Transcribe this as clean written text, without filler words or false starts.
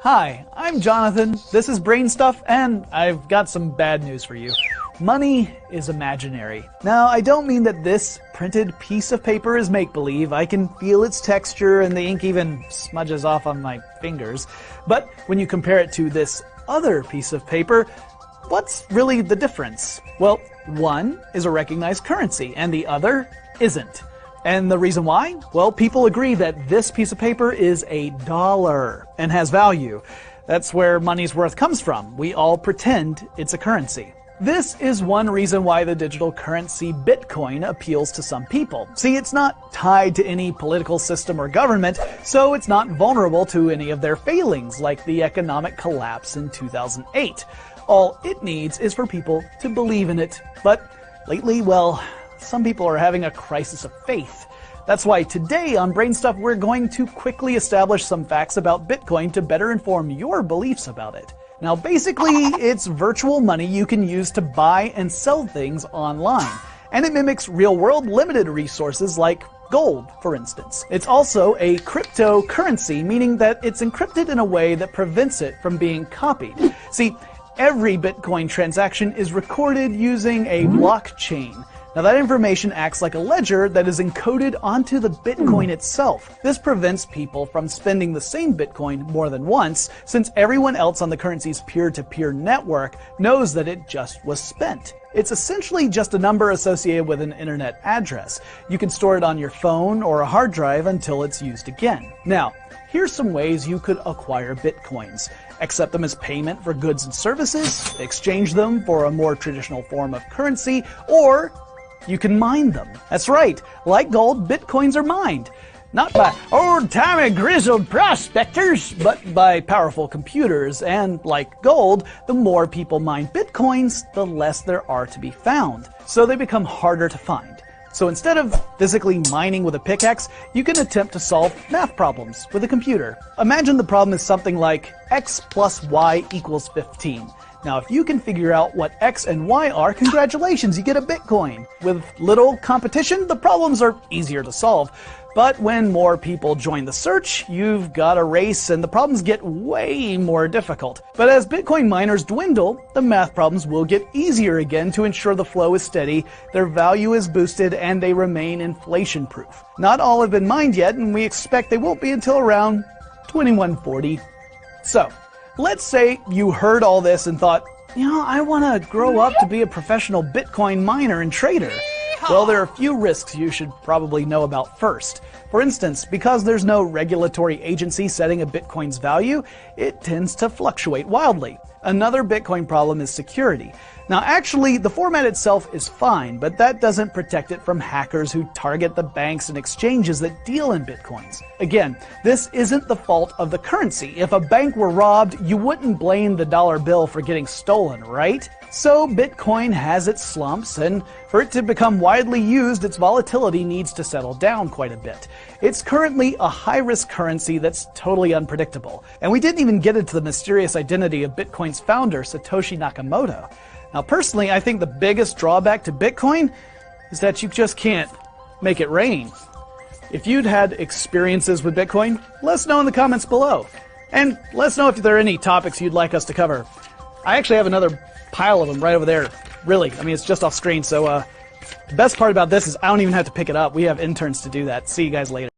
Hi, I'm Jonathan, this is Brain Stuff, and I've got some bad news for you. Money is imaginary. Now, I don't mean that this printed piece of paper is make-believe. I can feel its texture and the ink even smudges off on my fingers. But when you compare it to this other piece of paper, what's really the difference? Well, one is a recognized currency and the other isn't. And the reason why? Well, people agree that this piece of paper is a dollar and has value. That's where money's worth comes from. We all pretend it's a currency. This is one reason why the digital currency Bitcoin appeals to some people. See, it's not tied to any political system or government, so it's not vulnerable to any of their failings, like the economic collapse in 2008. All it needs is for people to believe in it. But lately, well, some people are having a crisis of faith. That's why today on Brain Stuff we're going to quickly establish some facts about Bitcoin to better inform your beliefs about it. Now basically, it's virtual money you can use to buy and sell things online. And it mimics real-world limited resources like gold, for instance. It's also a cryptocurrency, meaning that it's encrypted in a way that prevents it from being copied. See, every Bitcoin transaction is recorded using a blockchain. Now that information acts like a ledger that is encoded onto the Bitcoin itself. This prevents people from spending the same Bitcoin more than once, since everyone else on the currency's peer-to-peer network knows that it just was spent. It's essentially just a number associated with an internet address. You can store it on your phone or a hard drive until it's used again. Now, here's some ways you could acquire Bitcoins. Accept them as payment for goods and services, exchange them for a more traditional form of currency, or you can mine them. That's right, like gold, Bitcoins are mined. Not by old-timey grizzled prospectors, but by powerful computers. And like gold, the more people mine Bitcoins, the less there are to be found. So they become harder to find. So instead of physically mining with a pickaxe, you can attempt to solve math problems with a computer. Imagine the problem is something like x plus y equals 15. Now, if you can figure out what x and y are, congratulations, you get a Bitcoin. With little competition, the problems are easier to solve. But when more people join the search, you've got a race and the problems get way more difficult. But as Bitcoin miners dwindle, the math problems will get easier again to ensure the flow is steady, their value is boosted, and they remain inflation-proof. Not all have been mined yet, and we expect they won't be until around 2140. So, let's say you heard all this and thought, you know, I want to grow up to be a professional Bitcoin miner and trader. Well, there are a few risks you should probably know about first. For instance, because there's no regulatory agency setting a Bitcoin's value, it tends to fluctuate wildly. Another Bitcoin problem is security. Now actually, the format itself is fine, but that doesn't protect it from hackers who target the banks and exchanges that deal in Bitcoins. Again, this isn't the fault of the currency. If a bank were robbed, you wouldn't blame the dollar bill for getting stolen, right? So Bitcoin has its slumps, and for it to become widely used, its volatility needs to settle down quite a bit. It's currently a high-risk currency that's totally unpredictable. And we didn't even get into the mysterious identity of Bitcoin's founder, Satoshi Nakamoto. Now personally, I think the biggest drawback to Bitcoin is that you just can't make it rain. If you'd had experiences with Bitcoin, let us know in the comments below. And let us know if there are any topics you'd like us to cover. I actually have another pile of them right over there. Really, I mean, it's just off screen, so the best part about this is I don't even have to pick it up. We have interns to do that. See you guys later.